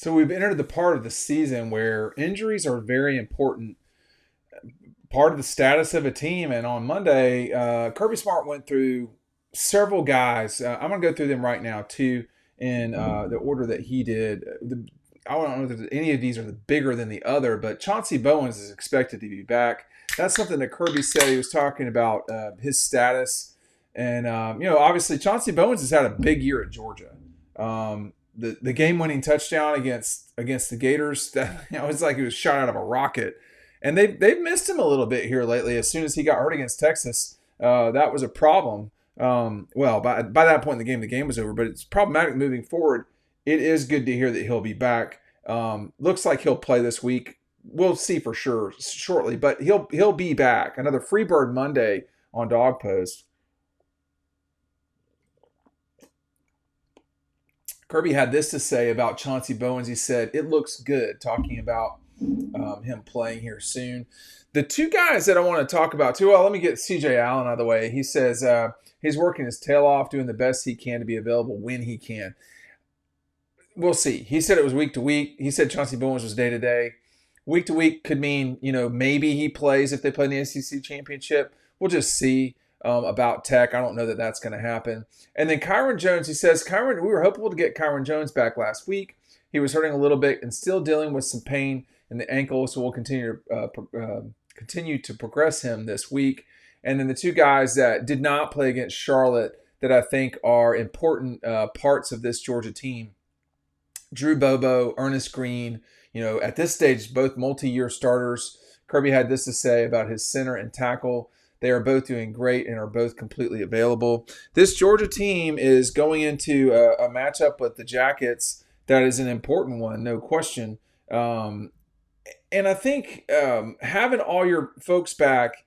So we've entered the part of the season where injuries are very important part of the status of a team. And on Monday, Kirby Smart went through several guys. I'm going to go through them right now, too, in the order that he did. I don't know if any of these are bigger than the other, but Chauncey Bowens is expected to be back. That's something that Kirby said. He was talking about his status. And, obviously Chauncey Bowens has had a big year at Georgia. The game-winning touchdown against the Gators, that it was like he was shot out of a rocket. And they've missed him a little bit here lately. As soon as he got hurt against Texas, that was a problem. By that point in the game was over. But it's problematic moving forward. It is good to hear that he'll be back. Looks like he'll play this week. We'll see for sure shortly, but he'll be back. Another Freebird Monday on Dawg Post. Kirby had this to say about Chauncey Bowens. He said, "It looks good," talking about him playing here soon. The two guys that I want to talk about too, well, let me get CJ Allen out of the way. He says he's working his tail off, doing the best he can to be available when he can. We'll see. He said it was week to week. He said Chauncey Bowens was day to day. Week to week could mean, maybe he plays if they play in the SEC championship. We'll just see about Tech. I don't know that that's going to happen. And then Kyron Jones, he says, we were hopeful to get Kyron Jones back last week. He was hurting a little bit and still dealing with some pain in the ankle, so we'll continue to progress him this week. And then the two guys that did not play against Charlotte that I think are important parts of this Georgia team, Drew Bobo, Ernest Green, at this stage, both multi-year starters. Kirby had this to say about his center and tackle. They are both doing great and are both completely available. This Georgia team is going into a matchup with the Jackets that is an important one, no question. And I think having all your folks back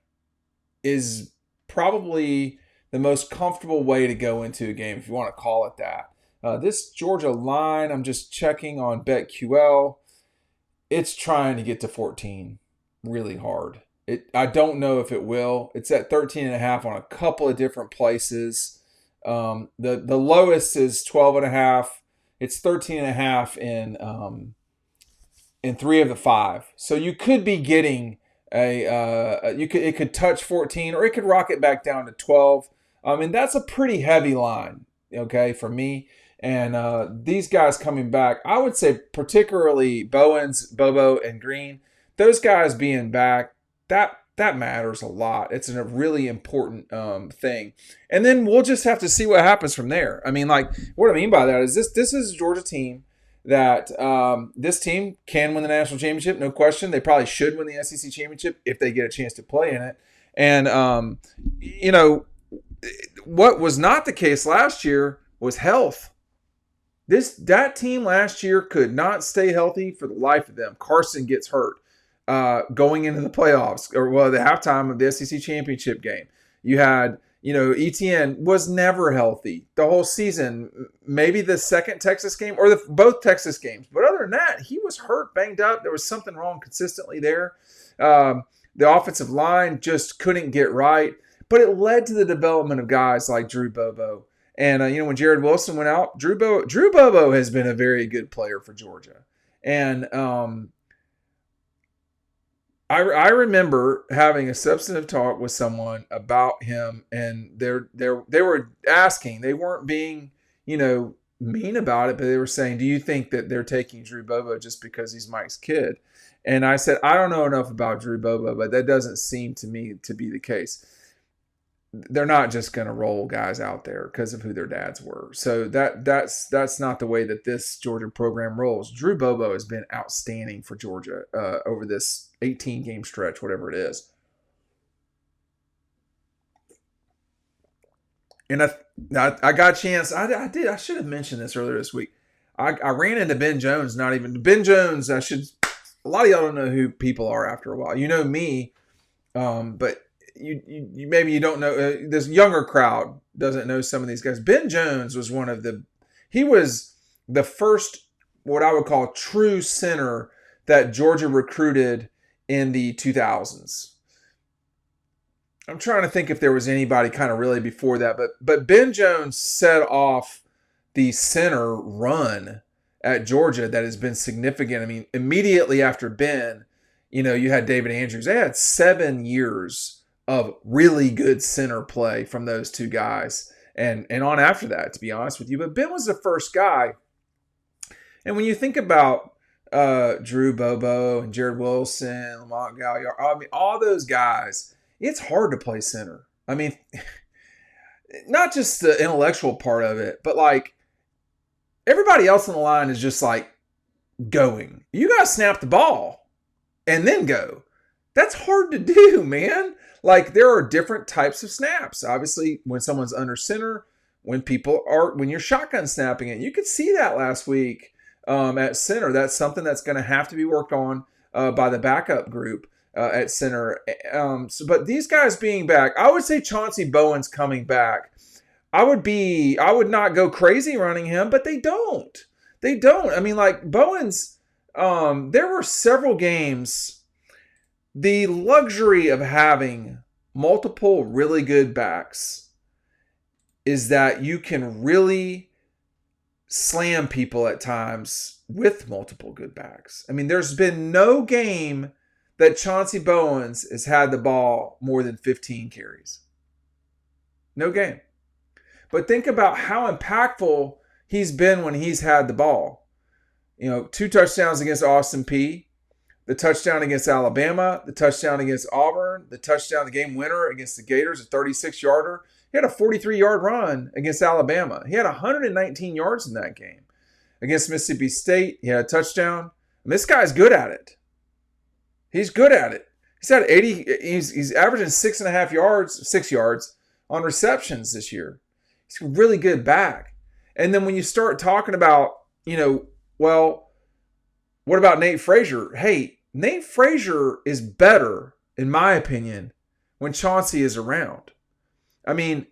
is probably the most comfortable way to go into a game, if you want to call it that. This Georgia line, I'm just checking on BetQL. It's trying to get to 14 really hard. I don't know if it will. It's at 13.5 on a couple of different places. The lowest is 12.5. It's 13.5 in 3 of the 5. So you could be getting it could touch 14 or it could rocket back down to 12. And that's a pretty heavy line, okay, for me. And these guys coming back, I would say particularly Bowens, Bobo, and Green, those guys being back, that matters a lot. It's a really important thing. And then we'll just have to see what happens from there. I mean, like, what I mean by that is this is a Georgia team that this team can win the national championship, no question. They probably should win the SEC championship if they get a chance to play in it. And, what was not the case last year was health. That team last year could not stay healthy for the life of them. Carson gets hurt going into the playoffs, or the halftime of the SEC championship game. You had, ETN was never healthy the whole season. Maybe the second Texas game or both Texas games, but other than that, he was hurt, banged up. There was something wrong consistently there. The offensive line just couldn't get right, but it led to the development of guys like Drew Bobo. And, when Jared Wilson went out, Drew Bobo has been a very good player for Georgia. And I remember having a substantive talk with someone about him, and they were asking. They weren't being, mean about it, but they were saying, do you think that they're taking Drew Bobo just because he's Mike's kid? And I said, I don't know enough about Drew Bobo, but that doesn't seem to me to be the case. They're not just going to roll guys out there because of who their dads were. So that's not the way that this Georgia program rolls. Drew Bobo has been outstanding for Georgia over this 18-game stretch, whatever it is. And I got a chance. I should have mentioned this earlier this week. I ran into Ben Jones. Ben Jones. A lot of y'all don't know who people are after a while. You know me, but. You maybe you don't know, this younger crowd doesn't know some of these guys. Ben Jones was he was the first, what I would call true center that Georgia recruited in the 2000s. I'm trying to think if there was anybody kind of really before that, but Ben Jones set off the center run at Georgia that has been significant. I mean, immediately after Ben, you had David Andrews. They had 7 years of really good center play from those two guys. And on after that, to be honest with you. But Ben was the first guy. And when you think about Drew Bobo and Jared Wilson, Lamont Galliard, I mean, all those guys, it's hard to play center. I mean, not just the intellectual part of it, but like everybody else on the line is just like going. You got to snap the ball and then go. That's hard to do, man. Like there are different types of snaps. Obviously, when someone's under center, when you're shotgun snapping it, you could see that last week at center. That's something that's going to have to be worked on by the backup group at center. But these guys being back, I would say Chauncey Bowen's coming back. I would not go crazy running him, but they don't. I mean, like Bowen's, there were several games. The luxury of having multiple really good backs is that you can really slam people at times with multiple good backs. I mean, there's been no game that Chauncey Bowens has had the ball more than 15 carries. No game. But think about how impactful he's been when he's had the ball. 2 touchdowns against Austin Peay, the touchdown against Alabama, the touchdown against Auburn, the touchdown, the game winner against the Gators, a 36-yarder. He had a 43-yard run against Alabama. He had 119 yards in that game. Against Mississippi State, he had a touchdown. And this guy's good at it. He's good at it. He's had 80. He's averaging 6 yards on receptions this year. He's really good back. And then when you start talking about, well, what about Nate Frazier? Hey, Nate Frazier is better, in my opinion, when Chauncey is around. I mean,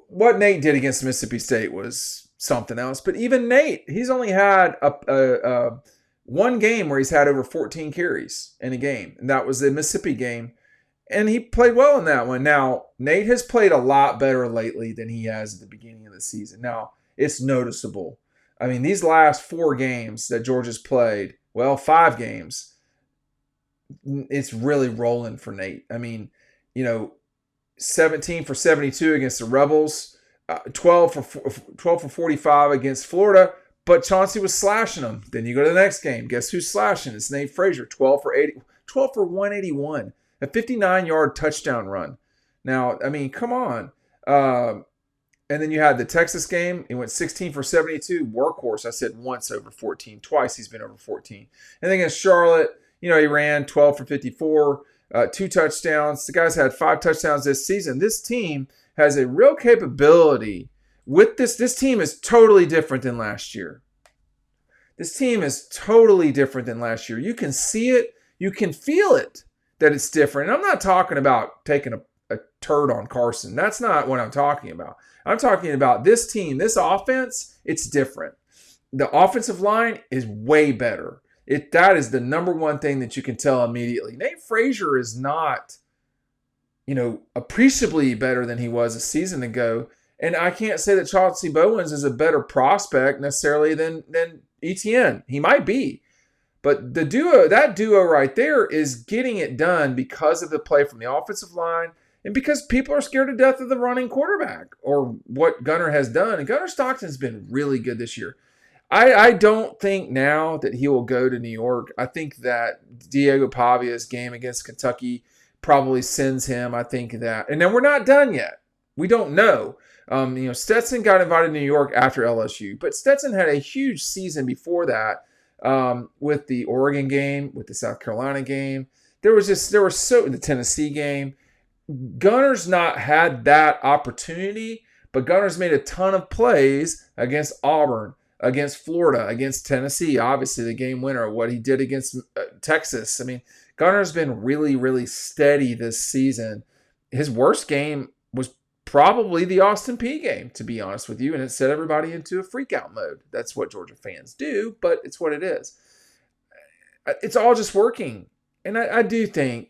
what Nate did against Mississippi State was something else. But even Nate, he's only had one game where he's had over 14 carries in a game. And that was the Mississippi game. And he played well in that one. Now, Nate has played a lot better lately than he has at the beginning of the season. Now, it's noticeable. I mean, these last 4 games that Georgia's played, 5 games, it's really rolling for Nate. I mean, 17 for 72 against the Rebels, 12 for 45 against Florida, but Chauncey was slashing them. Then you go to the next game. Guess who's slashing? It's Nate Frazier, 12 for 181, a 59-yard touchdown run. Now, I mean, come on. And then you had the Texas game. He went 16 for 72. Workhorse, I said once over 14. Twice he's been over 14. And then against Charlotte, he ran 12 for 54, 2 touchdowns. The guy's had 5 touchdowns this season. This team has a real capability with this. This team is totally different than last year. This team is totally different than last year. You can see it. You can feel it that it's different. And I'm not talking about taking a turd on Carson. That's not what I'm talking about. I'm talking about this team, this offense, it's different. The offensive line is way better. That is the number one thing that you can tell immediately. Nate Frazier is not, appreciably better than he was a season ago. And I can't say that Chauncey Bowens is a better prospect necessarily than Etienne. He might be. But that duo right there is getting it done because of the play from the offensive line and because people are scared to death of the running quarterback or what Gunnar has done. And Gunnar Stockton's been really good this year. I don't think now that he will go to New York. I think that Diego Pavia's game against Kentucky probably sends him. I think that. And then we're not done yet. We don't know. Stetson got invited to New York after LSU. But Stetson had a huge season before that with the Oregon game, with the South Carolina game. The Tennessee game. Gunnar's not had that opportunity, but Gunnar's made a ton of plays against Auburn, against Florida, against Tennessee, obviously the game winner, what he did against Texas. I mean, Gunnar's been really, really steady this season. His worst game was probably the Austin Peay game, to be honest with you, and it set everybody into a freak-out mode. That's what Georgia fans do, but it's what it is. It's all just working. And I do think,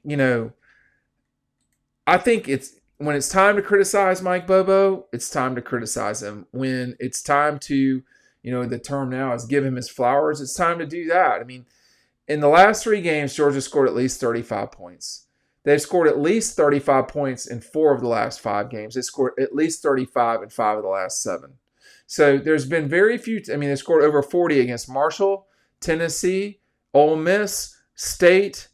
I think when it's time to criticize Mike Bobo, it's time to criticize him. When it's time to the term now is give him his flowers. It's time to do that. I mean, in the last 3 games, Georgia scored at least 35 points. They've scored at least 35 points in 4 of the last 5 games. They scored at least 35 in 5 of the last 7. So there's been very few. They scored over 40 against Marshall, Tennessee, Ole Miss, State.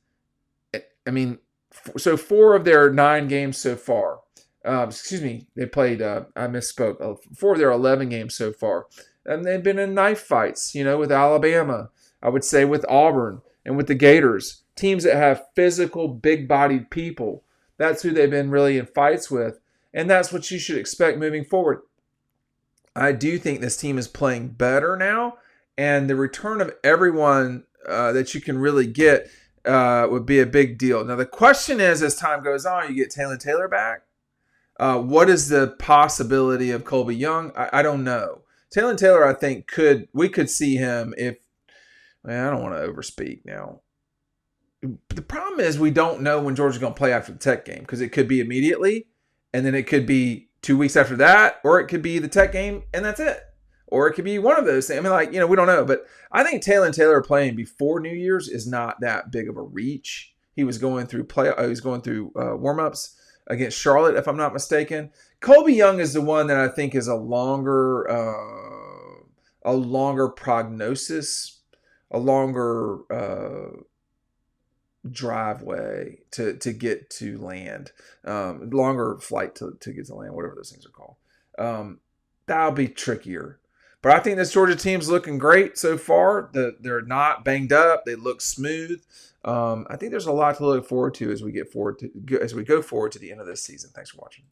So 4 of their 9 games so far. They played, I misspoke, 4 of their 11 games so far. And they've been in knife fights, with Alabama, I would say with Auburn, and with the Gators. Teams that have physical, big-bodied people. That's who they've been really in fights with. And that's what you should expect moving forward. I do think this team is playing better now. And the return of everyone that you can really get would be a big deal. Now, the question is, as time goes on, you get Taylor back. What is the possibility of Colby Young? I don't know. Taylor, I think, we could see him if – I don't want to overspeak now. The problem is we don't know when Georgia's going to play after the Tech game because it could be immediately, and then it could be 2 weeks after that, or it could be the Tech game, and that's it. Or it could be one of those things. We don't know. But I think Taylor playing before New Year's is not that big of a reach. He was going through warm-ups against Charlotte, if I'm not mistaken. Colby Young is the one that I think is a longer prognosis, a longer driveway to get to land, longer flight to get to land, whatever those things are called. That'll be trickier. But I think this Georgia team's looking great so far. They're not banged up. They look smooth. I think there's a lot to look forward to as we go forward to the end of this season. Thanks for watching.